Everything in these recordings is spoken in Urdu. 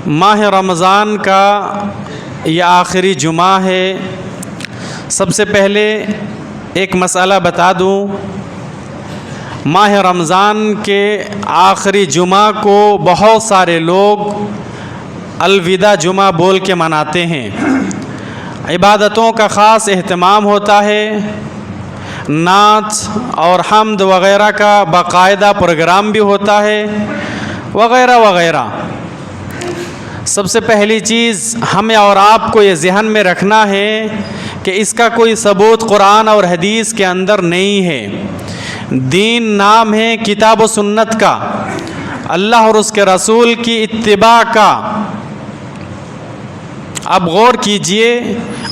ماہ رمضان کا یہ آخری جمعہ ہے۔ سب سے پہلے ایک مسئلہ بتا دوں، ماہ رمضان کے آخری جمعہ کو بہت سارے لوگ الوداع جمعہ بول کے مناتے ہیں۔ عبادتوں کا خاص اہتمام ہوتا ہے، نعت اور حمد وغیرہ کا باقاعدہ پروگرام بھی ہوتا ہے وغیرہ وغیرہ۔ سب سے پہلی چیز ہمیں اور آپ کو یہ ذہن میں رکھنا ہے کہ اس کا کوئی ثبوت قرآن اور حدیث کے اندر نہیں ہے۔ دین نام ہے کتاب و سنت کا، اللہ اور اس کے رسول کی اتباع کا۔ اب غور کیجئے،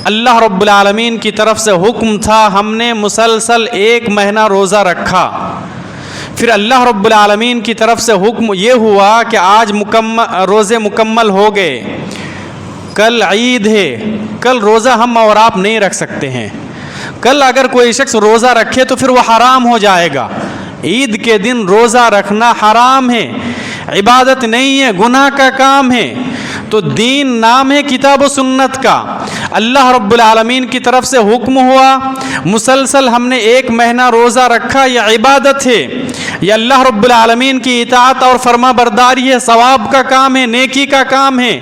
اللہ رب العالمین کی طرف سے حکم تھا، ہم نے مسلسل 1 مہینہ روزہ رکھا۔ پھر اللہ رب العالمین کی طرف سے حکم یہ ہوا کہ آج روزے مکمل ہو گئے، کل عید ہے، کل روزہ ہم اور آپ نہیں رکھ سکتے ہیں۔ کل اگر کوئی شخص روزہ رکھے تو پھر وہ حرام ہو جائے گا۔ عید کے دن روزہ رکھنا حرام ہے، عبادت نہیں ہے، گناہ کا کام ہے۔ تو دین نام ہے کتاب و سنت کا، اللہ رب العالمین کی طرف سے حکم ہوا، مسلسل ہم نے 1 مہینہ روزہ رکھا، یہ عبادت ہے، یہ اللہ رب العالمین کی اطاعت اور فرما برداری ہے، ثواب کا کام ہے، نیکی کا کام ہے۔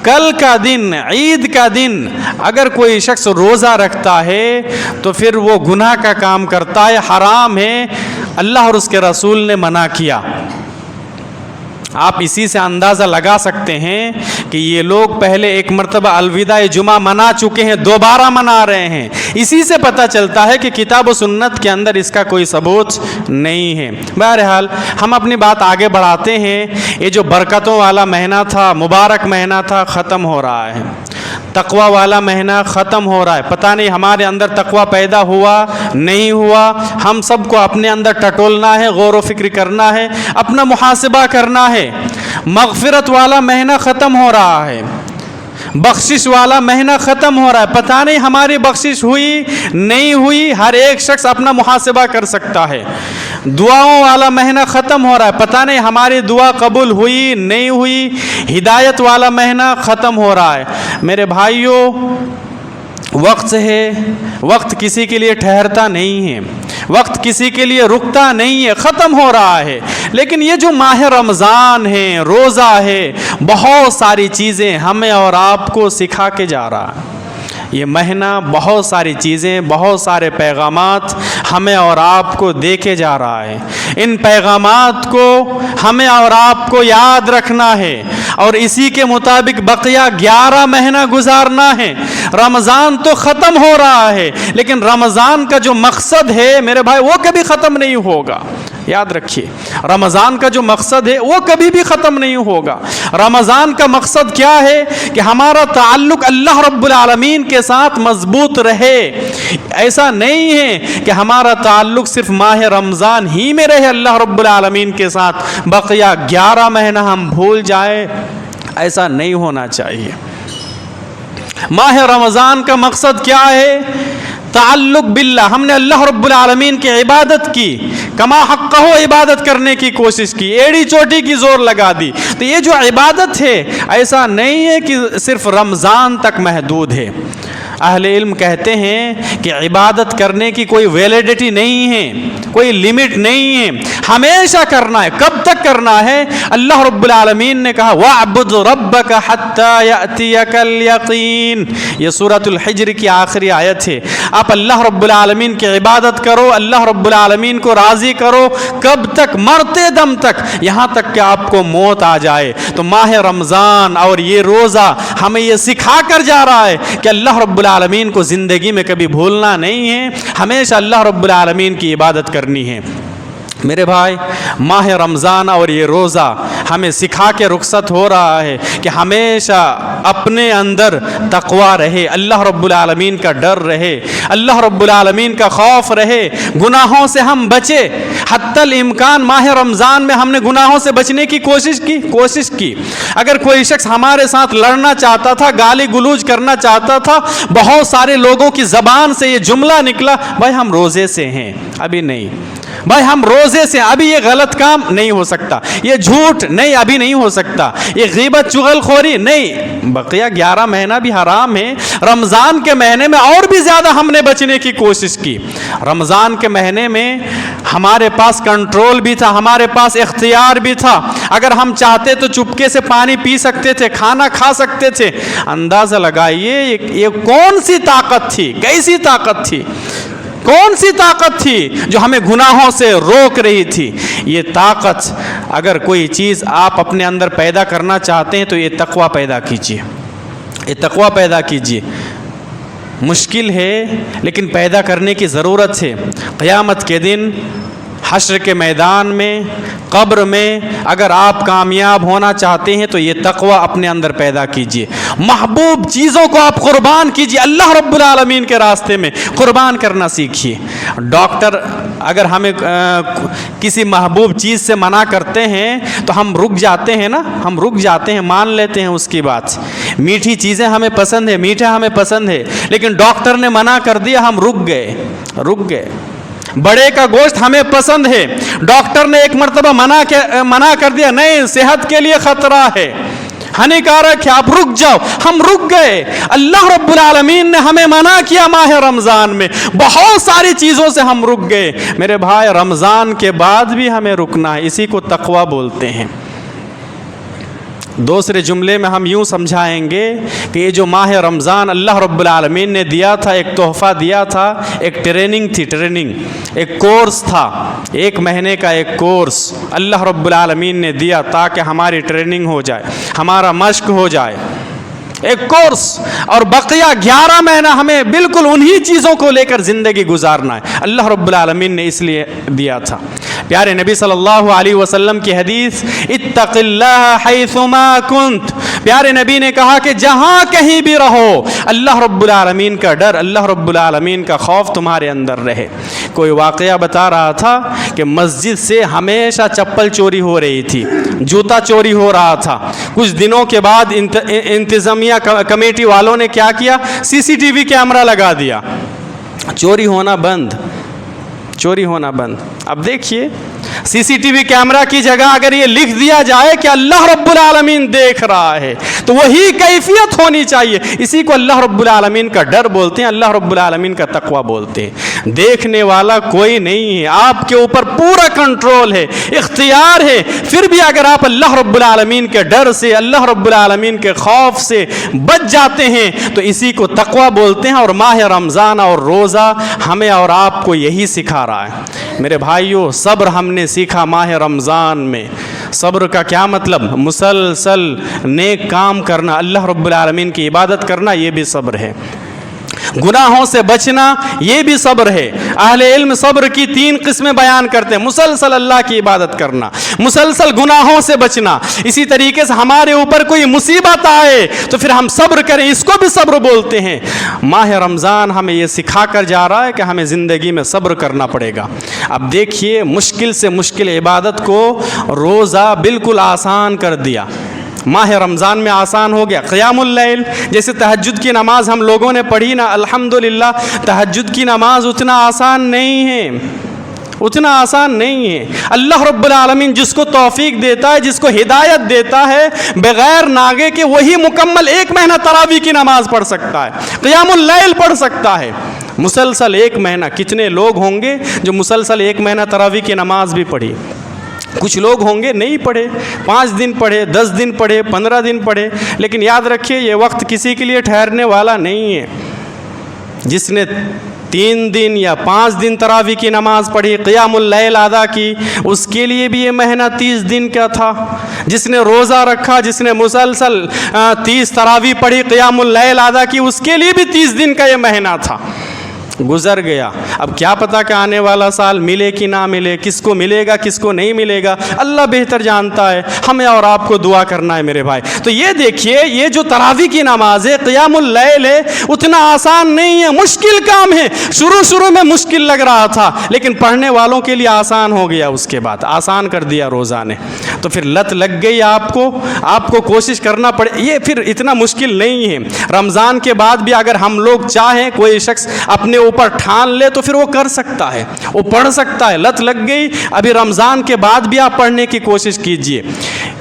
کل کا دن، عید کا دن اگر کوئی شخص روزہ رکھتا ہے تو پھر وہ گناہ کا کام کرتا ہے، حرام ہے، اللہ اور اس کے رسول نے منع کیا۔ آپ اسی سے اندازہ لگا سکتے ہیں کہ یہ لوگ پہلے 1 مرتبہ الوداع جمعہ منا چکے ہیں، دوبارہ منا رہے ہیں۔ اسی سے پتہ چلتا ہے کہ کتاب و سنت کے اندر اس کا کوئی ثبوت نہیں ہے۔ بہرحال ہم اپنی بات آگے بڑھاتے ہیں۔ یہ جو برکتوں والا مہینہ تھا، مبارک مہینہ تھا، ختم ہو رہا ہے۔ تقوی والا مہینہ ختم ہو رہا ہے۔ پتہ نہیں ہمارے اندر تقوی پیدا ہوا نہیں ہوا، ہم سب کو اپنے اندر ٹٹولنا ہے، غور و فکر کرنا ہے، اپنا محاسبہ کرنا ہے۔ مغفرت والا مہینہ ختم ہو رہا ہے، بخشش والا مہینہ ختم ہو رہا ہے۔ پتہ نہیں ہماری بخشش ہوئی نہیں ہوئی، ہر ایک شخص اپنا محاسبہ کر سکتا ہے۔ دعاؤں والا مہینہ ختم ہو رہا ہے، پتہ نہیں ہماری دعا قبول ہوئی نہیں ہوئی۔ ہدایت والا مہینہ ختم ہو رہا ہے۔ میرے بھائیوں، وقت ہے، وقت کسی کے لیے ٹھہرتا نہیں ہے، وقت کسی کے لیے رکتا نہیں ہے، ختم ہو رہا ہے۔ لیکن یہ جو ماہ رمضان ہے، روزہ ہے، بہت ساری چیزیں ہمیں اور آپ کو سکھا کے جا رہا ہے۔ یہ مہینہ بہت ساری چیزیں، بہت سارے پیغامات ہمیں اور آپ کو دے کے جا رہا ہے۔ ان پیغامات کو ہمیں اور آپ کو یاد رکھنا ہے اور اسی کے مطابق بقیہ 11 مہینہ گزارنا ہے۔ رمضان تو ختم ہو رہا ہے، لیکن رمضان کا جو مقصد ہے میرے بھائی، وہ کبھی ختم نہیں ہوگا۔ یاد رکھیے، رمضان کا جو مقصد ہے وہ کبھی بھی ختم نہیں ہوگا۔ رمضان کا مقصد کیا ہے؟ کہ ہمارا تعلق اللہ رب العالمین کے ساتھ مضبوط رہے۔ ایسا نہیں ہے کہ ہمارا تعلق صرف ماہ رمضان ہی میں رہے اللہ رب العالمین کے ساتھ، بقیہ 11 مہینہ ہم بھول جائیں، ایسا نہیں ہونا چاہیے۔ ماہ رمضان کا مقصد کیا ہے؟ تعلق باللہ، ہم نے اللہ رب العالمین کی عبادت کی، کما حقہ عبادت کرنے کی کوشش کی، ایڑی چوٹی کی زور لگا دی۔ تو یہ جو عبادت ہے، ایسا نہیں ہے کہ صرف رمضان تک محدود ہے۔ اہل علم کہتے ہیں کہ عبادت کرنے کی کوئی ویلیڈیٹی نہیں ہے، کوئی لیمٹ نہیں ہے، ہمیشہ کرنا ہے۔ کب تک کرنا ہے؟ اللہ رب العالمین نے کہا وَاعْبُدْ رَبَّكَ حَتَّى يَأْتِيَكَ الْيَقِينُ، یہ سورۃ الحجر کی آخری آیت ہے۔ آپ اللہ رب العالمین کی عبادت کرو، اللہ رب العالمین کو راضی کرو، کب تک؟ مرتے دم تک، یہاں تک کہ آپ کو موت آ جائے۔ تو ماہ رمضان اور یہ روزہ ہمیں یہ سکھا کر جا رہا ہے کہ اللہ رب العالمین کو زندگی میں کبھی بھولنا نہیں ہے، ہمیشہ اللہ رب العالمین کی عبادت کرنی ہے۔ میرے بھائی، ماہ رمضان اور یہ روزہ ہمیں سکھا کے رخصت ہو رہا ہے کہ ہمیشہ اپنے اندر تقوی رہے، اللہ رب العالمین کا ڈر رہے، اللہ رب العالمین کا خوف رہے، گناہوں سے ہم بچے۔ حتی الامکان ماہ رمضان میں ہم نے گناہوں سے بچنے کی کوشش کی۔ اگر کوئی شخص ہمارے ساتھ لڑنا چاہتا تھا، گالی گلوچ کرنا چاہتا تھا، بہت سارے لوگوں کی زبان سے یہ جملہ نکلا، بھائی ہم روزے سے ہیں، ابھی نہیں، بھائی ہم روزے سے ابھی یہ غلط کام نہیں ہو سکتا، یہ جھوٹ نہیں ابھی نہیں ہو سکتا، یہ غیبت چغل خوری نہیں، بقیہ 11 مہینہ بھی حرام ہے۔ رمضان کے مہینے میں اور بھی زیادہ ہم نے بچنے کی کوشش کی۔ رمضان کے مہینے میں ہمارے پاس کنٹرول بھی تھا، ہمارے پاس اختیار بھی تھا، اگر ہم چاہتے تو چپکے سے پانی پی سکتے تھے، کھانا کھا سکتے تھے۔ اندازہ لگائیے یہ کون سی طاقت تھی، کیسی طاقت تھی، کون سی طاقت تھی جو ہمیں گناہوں سے روک رہی تھی۔ یہ طاقت اگر کوئی چیز آپ اپنے اندر پیدا کرنا چاہتے ہیں تو یہ تقویٰ پیدا کیجیے، یہ تقویٰ پیدا کیجیے۔ مشکل ہے لیکن پیدا کرنے کی ضرورت ہے۔ قیامت کے دن حشر کے میدان میں، قبر میں اگر آپ کامیاب ہونا چاہتے ہیں تو یہ تقویٰ اپنے اندر پیدا کیجئے۔ محبوب چیزوں کو آپ قربان کیجئے، اللہ رب العالمین کے راستے میں قربان کرنا سیکھیے۔ ڈاکٹر اگر ہمیں کسی محبوب چیز سے منع کرتے ہیں تو ہم رک جاتے ہیں نا، ہم رک جاتے ہیں، مان لیتے ہیں اس کی بات۔ میٹھی چیزیں ہمیں پسند ہے، میٹھا ہمیں پسند ہے، لیکن ڈاکٹر نے منع کر دیا، ہم رک گئے۔ بڑے کا گوشت ہمیں پسند ہے، ڈاکٹر نے ایک مرتبہ منع کر دیا، نہیں صحت کے لیے خطرہ ہے، ہانیکارک ہے، آپ رک جاؤ، ہم رک گئے۔ اللہ رب العالمین نے ہمیں منع کیا ماہ رمضان میں، بہت ساری چیزوں سے ہم رک گئے۔ میرے بھائی رمضان کے بعد بھی ہمیں رکنا ہے، اسی کو تقویٰ بولتے ہیں۔ دوسرے جملے میں ہم یوں سمجھائیں گے کہ یہ جو ماہ رمضان اللہ رب العالمین نے دیا تھا، ایک تحفہ دیا تھا، ایک ٹریننگ تھی، ایک کورس تھا، 1 مہینے کا ایک کورس اللہ رب العالمین نے دیا تاکہ ہماری ٹریننگ ہو جائے، ہمارا مشق ہو جائے، ایک کورس، اور بقیہ 11 مہینہ ہمیں بالکل انہی چیزوں کو لے کر زندگی گزارنا ہے۔ اللہ رب العالمین نے اس لیے دیا تھا۔ پیارے نبی صلی اللہ علیہ وسلم کی حدیث، اتق اللہ حیثما کنت، پیارے نبی نے کہا کہ جہاں کہیں بھی رہو اللہ رب العالمین کا ڈر، اللہ رب العالمین کا خوف تمہارے اندر رہے۔ کوئی واقعہ بتا رہا تھا کہ مسجد سے ہمیشہ چپل چوری ہو رہی تھی، جوتا چوری ہو رہا تھا۔ کچھ دنوں کے بعد انتظامیہ کمیٹی والوں نے کیا کیا، CCTV کیمرہ لگا دیا، چوری ہونا بند۔ اب دیکھیے CCTV کیمرہ کی جگہ اگر یہ لکھ دیا جائے کہ اللہ رب العالمین دیکھ رہا ہے تو وہی کیفیت ہونی چاہیے۔ اسی کو اللہ رب العالمین کا ڈر بولتے ہیں، اللہ رب العالمین کا تقویٰ بولتے ہیں۔ دیکھنے والا کوئی نہیں ہے، آپ کے اوپر پورا کنٹرول ہے، اختیار ہے، پھر بھی اگر آپ اللہ رب العالمین کے ڈر سے، اللہ رب العالمین کے خوف سے بچ جاتے ہیں تو اسی کو تقویٰ بولتے ہیں۔ اور ماہ رمضان اور روزہ ہمیں اور آپ کو یہی سکھا رہا ہے۔ میرے بھائیوں، صبر ہم نے سیکھا ماہ رمضان میں۔ صبر کا کیا مطلب؟ مسلسل نیک کام کرنا، اللہ رب العالمین کی عبادت کرنا، یہ بھی صبر ہے۔ گناہوں سے بچنا، یہ بھی صبر ہے۔ اہل علم صبر کی 3 قسمیں بیان کرتے ہیں، مسلسل اللہ کی عبادت کرنا، مسلسل گناہوں سے بچنا، اسی طریقے سے ہمارے اوپر کوئی مصیبت آئے تو پھر ہم صبر کریں، اس کو بھی صبر بولتے ہیں۔ ماہ رمضان ہمیں یہ سکھا کر جا رہا ہے کہ ہمیں زندگی میں صبر کرنا پڑے گا۔ اب دیکھیے، مشکل سے مشکل عبادت کو روزہ بالکل آسان کر دیا، ماہ رمضان میں آسان ہو گیا۔ قیام اللیل، جیسے تہجد کی نماز ہم لوگوں نے پڑھی نا، الحمدللہ تہجد کی نماز اتنا آسان نہیں ہے۔ اللہ رب العالمین جس کو توفیق دیتا ہے، جس کو ہدایت دیتا ہے، بغیر ناگے کے وہی مکمل 1 مہینہ تراویح کی نماز پڑھ سکتا ہے، قیام اللیل پڑھ سکتا ہے۔ مسلسل 1 مہینہ، کتنے لوگ ہوں گے جو مسلسل 1 مہینہ تراویح کی نماز بھی پڑھی؟ کچھ لوگ ہوں گے نہیں پڑھے، 5 دن پڑھے، 10 دن پڑھے، 15 دن پڑھے، لیکن یاد رکھیے یہ وقت کسی کے لیے ٹھہرنے والا نہیں ہے۔ جس نے 3 دن یا 5 دن تراویح کی نماز پڑھی، قیام اللیل ادا کی، اس کے لیے بھی یہ مہینہ 30 دن کا تھا۔ جس نے روزہ رکھا، جس نے مسلسل 30 تراویح پڑھی، قیام اللیل ادا کی، اس کے لیے بھی 30 دن کا یہ مہینہ تھا۔ گزر گیا، اب کیا پتا کہ آنے والا سال ملے کہ نہ ملے، کس کو ملے گا کس کو نہیں ملے گا، اللہ بہتر جانتا ہے۔ ہمیں اور آپ کو دعا کرنا ہے میرے بھائی۔ تو یہ دیکھیے، یہ جو تراویح کی نماز ہے، قیام اللیل ہے، اتنا آسان نہیں ہے، مشکل کام ہے۔ شروع میں مشکل لگ رہا تھا، لیکن پڑھنے والوں کے لیے آسان ہو گیا، اس کے بعد آسان کر دیا روزہ نے۔ تو پھر لت لگ گئی آپ کو کوشش کرنا پڑے، یہ پھر اتنا مشکل نہیں ہے۔ رمضان کے بعد بھی اگر ہم لوگ چاہیں، کوئی شخص اپنے اوپر ٹھان لے تو پھر وہ کر سکتا ہے, وہ پڑھ سکتا ہے. لت لگ گئی, ابھی رمضان کے بعد بھی آپ پڑھنے کی کوشش کیجئے.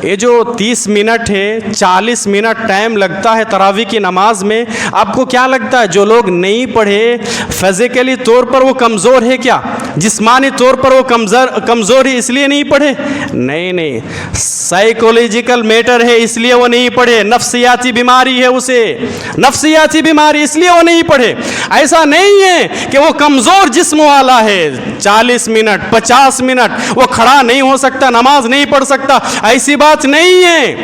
یہ جو 30 منٹ ہے, 40 منٹ ٹائم لگتا ہے تراویح کی نماز میں, آپ کو کیا لگتا ہے جو لوگ نہیں پڑھے فزیکلی طور پر وہ کمزور ہے کیا؟ جسمانی طور پر وہ کمزور ہے اس لیے نہیں پڑھے؟ نہیں, سائیکولوجیکل میٹر ہے اس لیے وہ نہیں پڑھے. نفسیاتی بیماری ہے اسے, نفسیاتی بیماری اس لیے وہ نہیں پڑھے. ایسا نہیں ہے کہ وہ کمزور جسم والا ہے, 40 منٹ 50 منٹ وہ کھڑا نہیں ہو سکتا, نماز نہیں پڑھ سکتا, ایسی بات نہیں ہے.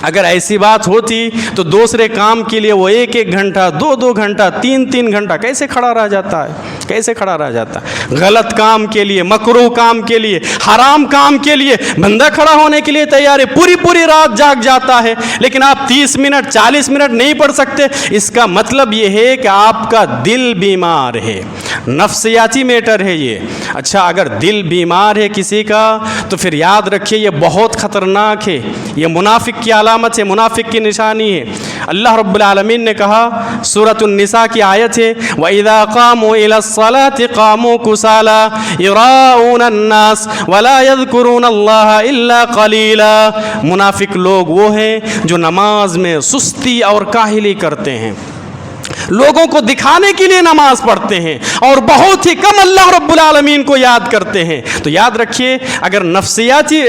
اگر ایسی بات ہوتی تو دوسرے کام کے لیے وہ 1 گھنٹہ 2 گھنٹہ 3 گھنٹہ کیسے کھڑا رہ جاتا ہے, کیسے کھڑا رہ جاتا ہے؟ غلط کام کے لیے, مکروہ کام کے لیے, حرام کام کے لیے بندہ کھڑا ہونے کے لیے تیار ہے, پوری رات جاگ جاتا ہے, لیکن آپ 30 منٹ 40 منٹ نہیں پڑھ سکتے. اس کا مطلب یہ ہے کہ آپ کا دل بیمار ہے, نفسیاتی میٹر ہے یہ. اچھا, اگر دل بیمار ہے کسی کا تو پھر یاد رکھیے یہ بہت خطرناک ہے, یہ منافق کی علامت ہے, منافق کی نشانی ہے. اللہ رب العالمین نے کہا, سورۃ النساء کی آیت ہے, وَإِذَا قَامُوا إِلَى الصَّلَاةِ قَامُوا كُسَالَىٰ يُرَاءُونَ النَّاسَ وَلَا يَذْكُرُونَ اللَّهَ إِلَّا قَلِيلًا. منافق لوگ وہ ہیں جو نماز میں سستی اور کاہلی کرتے ہیں, لوگوں کو دکھانے کے لیے نماز پڑھتے ہیں اور بہت ہی کم اللہ رب العالمین کو یاد کرتے ہیں. تو یاد رکھیے, اگر نفسیاتی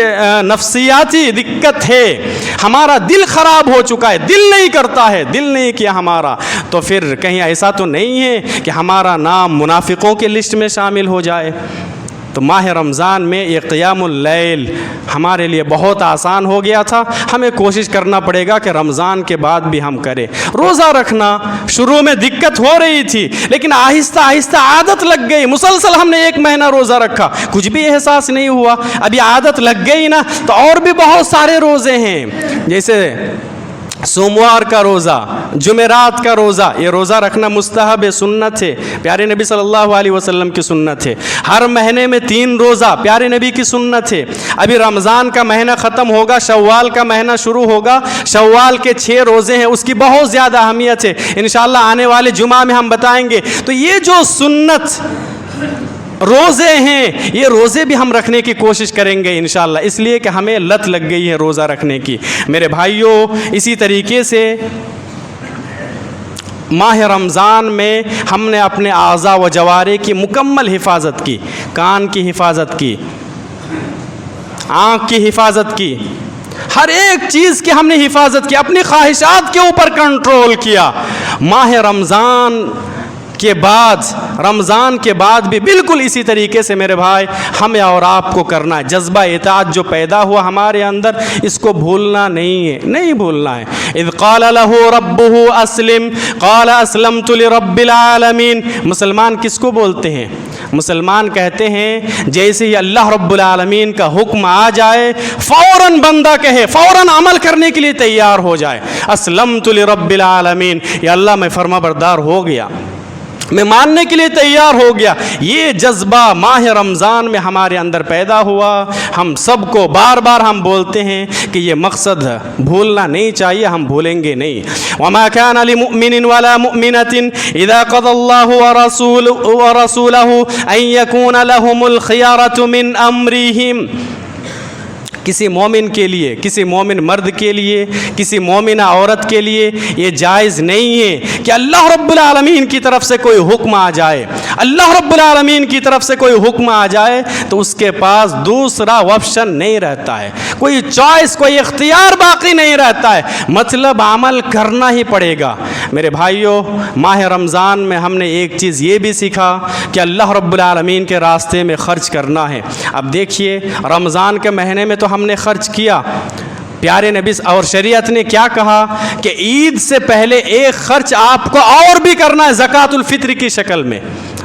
دقت ہے, ہمارا دل خراب ہو چکا ہے, دل نہیں کرتا ہے, دل نہیں کیا ہمارا, تو پھر کہیں ایسا تو نہیں ہے کہ ہمارا نام منافقوں کے لسٹ میں شامل ہو جائے. تو ماہ رمضان میں یہ قیام اللیل ہمارے لیے بہت آسان ہو گیا تھا. ہمیں کوشش کرنا پڑے گا کہ رمضان کے بعد بھی ہم کریں. روزہ رکھنا شروع میں دقت ہو رہی تھی, لیکن آہستہ آہستہ عادت لگ گئی. مسلسل ہم نے 1 مہینہ روزہ رکھا, کچھ بھی احساس نہیں ہوا. ابھی عادت لگ گئی نا, تو اور بھی بہت سارے روزے ہیں, جیسے سوموار کا روزہ, جمعرات کا روزہ. یہ روزہ رکھنا مستحب ہے, سنت ہے, پیارے نبی صلی اللہ علیہ وسلم کی سنت ہے. ہر مہینے میں 3 روزہ پیارے نبی کی سنت ہے. ابھی رمضان کا مہینہ ختم ہوگا, شوال کا مہینہ شروع ہوگا, شوال کے 6 روزے ہیں, اس کی بہت زیادہ اہمیت ہے. انشاءاللہ آنے والے جمعہ میں ہم بتائیں گے. تو یہ جو سنت روزے ہیں, یہ روزے بھی ہم رکھنے کی کوشش کریں گے انشاءاللہ, اس لیے کہ ہمیں لت لگ گئی ہے روزہ رکھنے کی. میرے بھائیوں, اسی طریقے سے ماہ رمضان میں ہم نے اپنے اعضاء و جوارح کی مکمل حفاظت کی, کان کی حفاظت کی, آنکھ کی حفاظت کی, ہر ایک چیز کی ہم نے حفاظت کی, اپنی خواہشات کے اوپر کنٹرول کیا. ماہ رمضان کے بعد بھی بالکل اسی طریقے سے میرے بھائی ہمیں اور آپ کو کرنا ہے. جذبہ اطاعت جو پیدا ہوا ہمارے اندر, اس کو بھولنا نہیں بھولنا ہے. اذ قال له ربه اسلم قال اسلمت لرب العالمین. مسلمان کس کو بولتے ہیں؟ مسلمان کہتے ہیں جیسے ہی اللہ رب العالمین کا حکم آ جائے فوراً بندہ کہے, فوراً عمل کرنے کے لیے تیار ہو جائے, اسلمت لرب العالمین, یا اللہ میں فرما بردار ہو گیا, میں ماننے کے لیے تیار ہو گیا. یہ جذبہ ماہ رمضان میں ہمارے اندر پیدا ہوا. ہم سب کو بار بار ہم بولتے ہیں کہ یہ مقصد بھولنا نہیں چاہیے, ہم بھولیں گے نہیں. وما كان لمؤمن ولا مؤمنة اذا قضى الله ورسوله ان يكون لهم الخيارة من امرهم. کسی مومن کے لیے, کسی مومن مرد کے لیے, کسی مومنہ عورت کے لیے یہ جائز نہیں ہے کہ اللہ رب العالمین کی طرف سے کوئی حکم آ جائے, اللہ رب العالمین کی طرف سے کوئی حکم آ جائے تو اس کے پاس دوسرا آپشن نہیں رہتا ہے, کوئی چوائس, کوئی اختیار باقی نہیں رہتا ہے, مطلب عمل کرنا ہی پڑے گا. میرے بھائیوں, ماہ رمضان میں ہم نے ایک چیز یہ بھی سیکھا کہ اللہ رب العالمین کے راستے میں خرچ کرنا ہے. اب دیکھیے, رمضان کے مہینے میں تو ہم نے خرچ کیا, پیارے نبی اور شریعت نے کیا کہا کہ عید سے پہلے ایک خرچ آپ کو اور بھی کرنا ہے, زکوٰۃ الفطر کی شکل میں.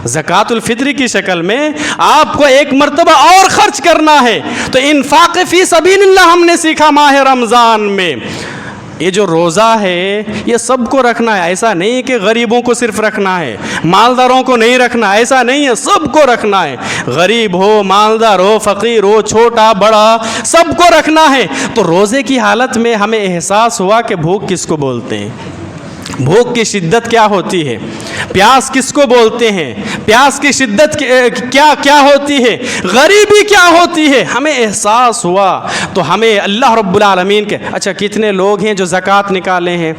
زکوٰۃ الفطر کی شکل میں آپ کو ایک مرتبہ اور خرچ کرنا ہے. تو انفاق فی سبیل اللہ ہم نے سیکھا ماہ رمضان میں. یہ جو روزہ ہے یہ سب کو رکھنا ہے, ایسا نہیں کہ غریبوں کو صرف رکھنا ہے, مالداروں کو نہیں رکھنا, ایسا نہیں ہے, سب کو رکھنا ہے. غریب ہو, مالدار ہو, فقیر ہو, چھوٹا بڑا, سب کو رکھنا ہے. تو روزے کی حالت میں ہمیں احساس ہوا کہ بھوک کس کو بولتے ہیں, بھوک کی شدت کیا ہوتی ہے، پیاس کس کو بولتے ہیں، پیاس کی شدت کیا ہوتی ہے، غریبی کیا ہوتی ہے، ہمیں احساس ہوا تو ہمیں اللہ رب العالمین کے اچھا کتنے لوگ ہیں جو زکوٰۃ نکالے ہیں،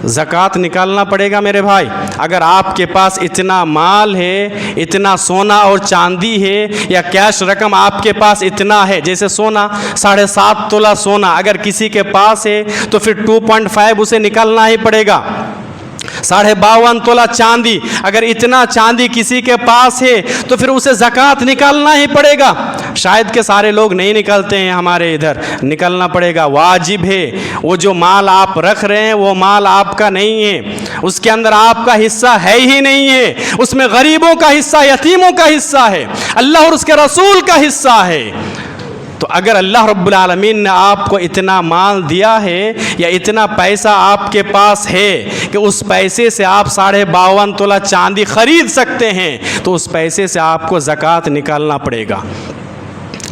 زکوٰۃ نکالنا پڑے گا میرے بھائی۔ اگر آپ کے پاس اتنا مال ہے، اتنا سونا اور چاندی ہے، یا کیش رقم آپ کے پاس اتنا ہے، جیسے سونا 7.5 تولہ سونا اگر کسی کے پاس ہے تو پھر 2.5 اسے نکالنا ہی پڑے گا۔ 52.5 تولہ چاندی اگر اتنا چاندی کسی کے پاس ہے تو پھر اسے زکوٰۃ نکالنا ہی پڑے گا۔ شاید کہ سارے لوگ نہیں نکلتے ہیں، ہمارے ادھر نکلنا پڑے گا، واجب ہے۔ وہ جو مال آپ رکھ رہے ہیں وہ مال آپ کا نہیں ہے، اس کے اندر آپ کا حصہ ہے ہی نہیں ہے، اس میں غریبوں کا حصہ، یتیموں کا حصہ ہے، اللہ اور اس کے رسول کا حصہ ہے۔ تو اگر اللہ رب العالمین نے آپ کو اتنا مال دیا ہے یا اتنا پیسہ آپ کے پاس ہے کہ اس پیسے سے آپ 52.5 تولہ چاندی خرید سکتے ہیں تو اس پیسے سے آپ کو زکوٰۃ نکالنا پڑے گا۔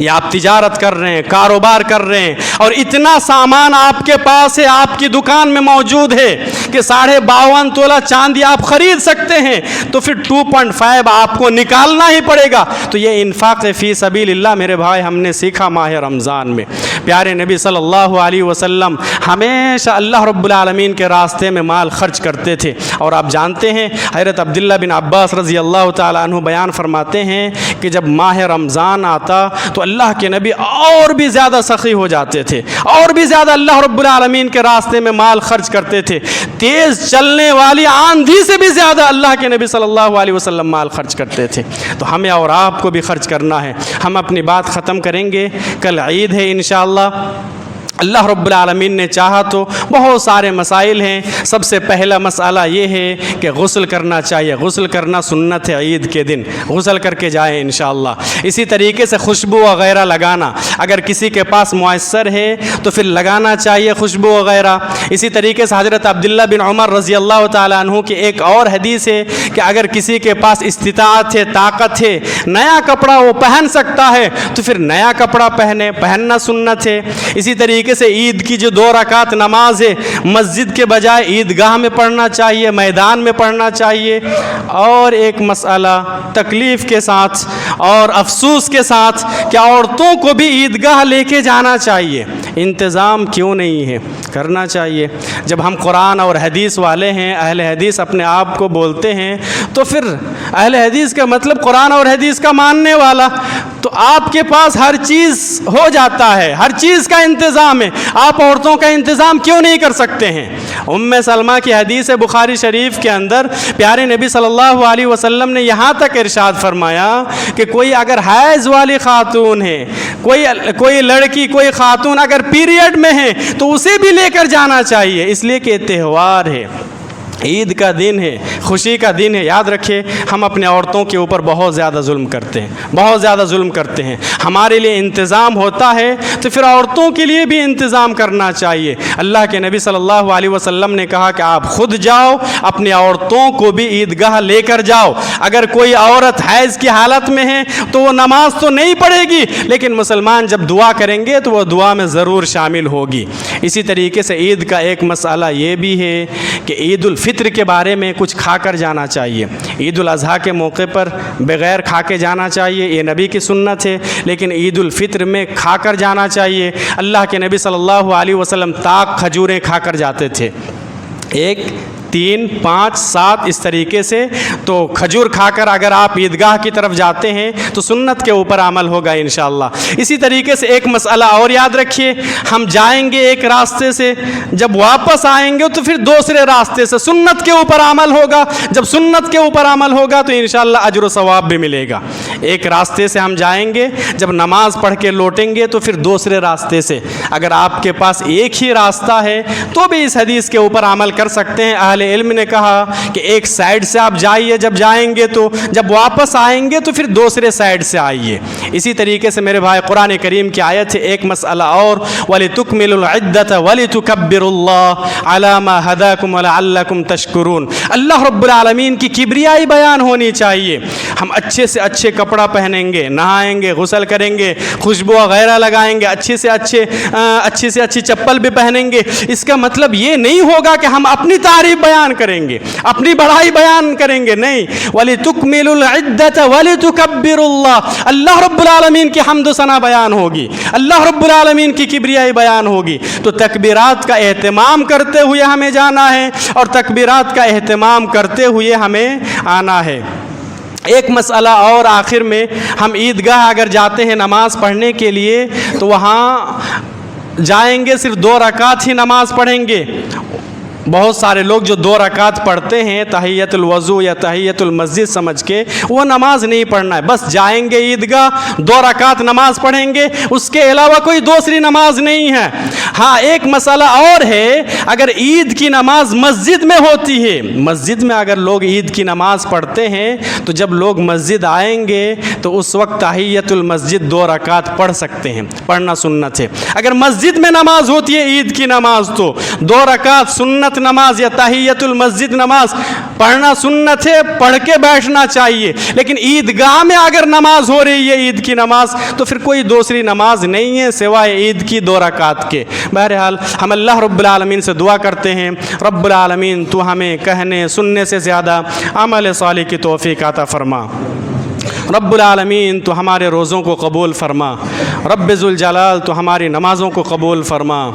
یا آپ تجارت کر رہے ہیں، کاروبار کر رہے ہیں اور اتنا سامان آپ کے پاس ہے، آپ کی دکان میں موجود ہے کہ 52.5 تولہ چاندی آپ خرید سکتے ہیں تو پھر 2.5 آپ کو نکالنا ہی پڑے گا۔ تو یہ انفاق فی سبیل اللہ میرے بھائی ہم نے سیکھا ماہ رمضان میں۔ پیارے نبی صلی اللہ علیہ وسلم ہمیشہ اللہ رب العالمین کے راستے میں مال خرچ کرتے تھے، اور آپ جانتے ہیں حضرت عبداللہ بن عباس رضی اللہ تعالیٰ عنہ بیان فرماتے ہیں کہ جب ماہ رمضان آتا تو اللہ کے نبی اور بھی زیادہ سخی ہو جاتے تھے، اور بھی زیادہ اللہ رب العالمین کے راستے میں مال خرچ کرتے تھے۔ تیز چلنے والی آندھی سے بھی زیادہ اللہ کے نبی صلی اللہ علیہ وسلم مال خرچ کرتے تھے۔ تو ہمیں اور آپ کو بھی خرچ کرنا ہے۔ ہم اپنی بات ختم کریں گے، کل عید ہے انشاءاللہ۔ اللہ رب العالمین نے چاہا تو بہت سارے مسائل ہیں۔ سب سے پہلا مسئلہ یہ ہے کہ غسل کرنا چاہیے، غسل کرنا سنت ہے، عید کے دن غسل کر کے جائیں انشاءاللہ۔ اسی طریقے سے خوشبو وغیرہ لگانا اگر کسی کے پاس میسر ہے تو پھر لگانا چاہیے خوشبو وغیرہ۔ اسی طریقے سے حضرت عبداللہ بن عمر رضی اللہ تعالیٰ عنہ کی ایک اور حدیث ہے کہ اگر کسی کے پاس استطاعت ہے، طاقت ہے، نیا کپڑا وہ پہن سکتا ہے تو پھر نیا کپڑا پہننا سنت ہے۔ اسی طریقے سے عید کی جو 2 رکعت نماز ہے مسجد کے بجائے عیدگاہ میں پڑھنا چاہیے، میدان میں پڑھنا چاہیے۔ اور ایک مسئلہ تکلیف کے ساتھ اور افسوس کے ساتھ کہ عورتوں کو بھی عیدگاہ لے کے جانا چاہیے۔ انتظام کیوں نہیں ہے؟ کرنا چاہیے۔ جب ہم قرآن اور حدیث والے ہیں، اہل حدیث اپنے آپ کو بولتے ہیں، تو پھر اہل حدیث کا مطلب قرآن اور حدیث کا ماننے والا۔ تو آپ کے پاس ہر چیز ہو جاتا ہے، ہر چیز کا انتظام ہے، آپ عورتوں کا انتظام کیوں نہیں کر سکتے ہیں؟ ام سلمہ کی حدیث بخاری شریف کے اندر پیارے نبی صلی اللہ علیہ وسلم نے یہاں تک ارشاد فرمایا کہ کوئی اگر حیض والی خاتون ہے، کوئی لڑکی، کوئی خاتون اگر پیریڈ میں ہے تو اسے بھی لے کر جانا چاہیے، اس لیے کہ تہوار ہے، عید کا دن ہے، خوشی کا دن ہے۔ یاد رکھیں ہم اپنے عورتوں کے اوپر بہت زیادہ ظلم کرتے ہیں، بہت زیادہ ظلم کرتے ہیں۔ ہمارے لیے انتظام ہوتا ہے تو پھر عورتوں کے لیے بھی انتظام کرنا چاہیے۔ اللہ کے نبی صلی اللہ علیہ وسلم نے کہا کہ آپ خود جاؤ، اپنی عورتوں کو بھی عیدگاہ لے کر جاؤ۔ اگر کوئی عورت حیض کی حالت میں ہے تو وہ نماز تو نہیں پڑھے گی، لیکن مسلمان جب دعا کریں گے تو وہ دعا میں ضرور شامل ہوگی۔ اسی طریقے سے عید کا ایک مسئلہ یہ بھی ہے کہ عید الفطر کے بارے میں کچھ کھا کر جانا چاہیے۔ عید الاضحیٰ کے موقع پر بغیر کھا کے جانا چاہیے، یہ نبی کی سنت ہے، لیکن عید الفطر میں کھا کر جانا چاہیے۔ اللہ کے نبی صلی اللہ علیہ وسلم تاک کھجوریں کھا کر جاتے تھے، 1 3 5 7 اس طریقے سے۔ تو کھجور کھا کر اگر آپ عیدگاہ کی طرف جاتے ہیں تو سنت کے اوپر عمل ہوگا انشاءاللہ۔ اسی طریقے سے ایک مسئلہ اور یاد رکھیے، ہم جائیں گے ایک راستے سے، جب واپس آئیں گے تو پھر دوسرے راستے سے، سنت کے اوپر عمل ہوگا۔ جب سنت کے اوپر عمل ہوگا تو انشاءاللہ اجر و ثواب بھی ملے گا۔ ایک راستے سے ہم جائیں گے، جب نماز پڑھ کے لوٹیں گے تو پھر دوسرے راستے سے۔ اگر آپ کے پاس ایک ہی راستہ ہے تو بھی اس حدیث کے اوپر عمل کر سکتے ہیں۔ اہل اہل علم نے کہا کہ ایک سائڈ سے آپ جائیے جب جائیں گے تو، جب واپس آئیں گے تو پھر دوسرے سائڈ سے آئیے۔ اسی طریقے سے میرے بھائی قرآن کریم کی آیت ہے ایک مسئلہ اور، وَلِتُكْمِلُوا الْعِدَّةَ وَلِتُكَبِّرُوا اللَّهَ عَلَى مَا هَدَاكُمْ وَلَعَلَّكُمْ تَشْكُرُونَ۔ اللہ رب العالمین کی کبریائی بیان ہونی چاہیے۔ ہم اچھے سے اچھے کپڑا پہنیں گے، نہائیں گے، غسل کریں گے، خوشبو وغیرہ لگائیں گے، اچھی سے اچھی چپل بھی پہنیں گے، اس کا مطلب یہ نہیں ہوگا کہ ہم اپنی تعریف بیان کریں گے، اپنی بڑائی بیان کریں گے، نہیں۔ وَلِتُكْمِلُوا الْعِدَّةَ وَلِتُكَبِّرُوا اللَّهَ، اللہ رب العالمین کی حمد و ثنا بیان ہوگی، اللہ رب العالمین کی کبریائی بیان ہوگی۔ تو تکبیرات کا اہتمام کرتے ہوئے ہمیں جانا ہے اور تکبیرات کا اہتمام کرتے ہوئے ہمیں آنا ہے۔ ایک مسئلہ اور آخر میں، ہم عیدگاہ اگر جاتے ہیں نماز پڑھنے کے لیے تو وہاں جائیں گے صرف 2 رکعت ہی نماز پڑھیں گے۔ بہت سارے لوگ جو 2 رکعت پڑھتے ہیں تحیۃ الوضو یا تحیۃ المسجد سمجھ کے، وہ نماز نہیں پڑھنا ہے، بس جائیں گے عیدگاہ 2 رکعت نماز پڑھیں گے، اس کے علاوہ کوئی دوسری نماز نہیں ہے۔ ہاں ایک مسئلہ اور ہے، اگر عید کی نماز مسجد میں ہوتی ہے، مسجد میں اگر لوگ عید کی نماز پڑھتے ہیں تو جب لوگ مسجد آئیں گے تو اس وقت تحیۃ المسجد 2 رکعت پڑھ سکتے ہیں، پڑھنا سنت ہے۔ اگر مسجد میں نماز ہوتی ہے عید کی نماز تو 2 رکعت سنت نماز یا تحیۃ المسجد نماز پڑھنا سنت ہے، پڑھ کے بیٹھنا چاہیے۔ لیکن عیدگاہ میں اگر نماز ہو رہی ہے عید کی نماز تو پھر کوئی دوسری نماز نہیں ہے سوائے عید کی 2 رکعت کے۔ بہرحال ہم اللہ رب العالمین سے دعا کرتے ہیں، رب العالمین تو ہمیں کہنے سننے سے زیادہ عمل صالح کی توفیق عطا فرما۔ رب العالمین تو ہمارے روزوں کو قبول فرما، رب ذوالجلال تو ہماری نمازوں کو قبول فرما۔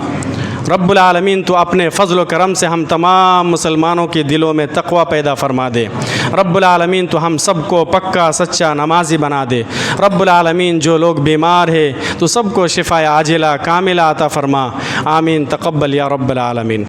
رب العالمین تو اپنے فضل و کرم سے ہم تمام مسلمانوں کے دلوں میں تقوی پیدا فرما دے۔ رب العالمین تو ہم سب کو پکا سچا نمازی بنا دے۔ رب العالمین جو لوگ بیمار ہیں تو سب کو شفا عاجلہ کاملہ عطا فرما، آمین۔ تقبل یا رب العالمین۔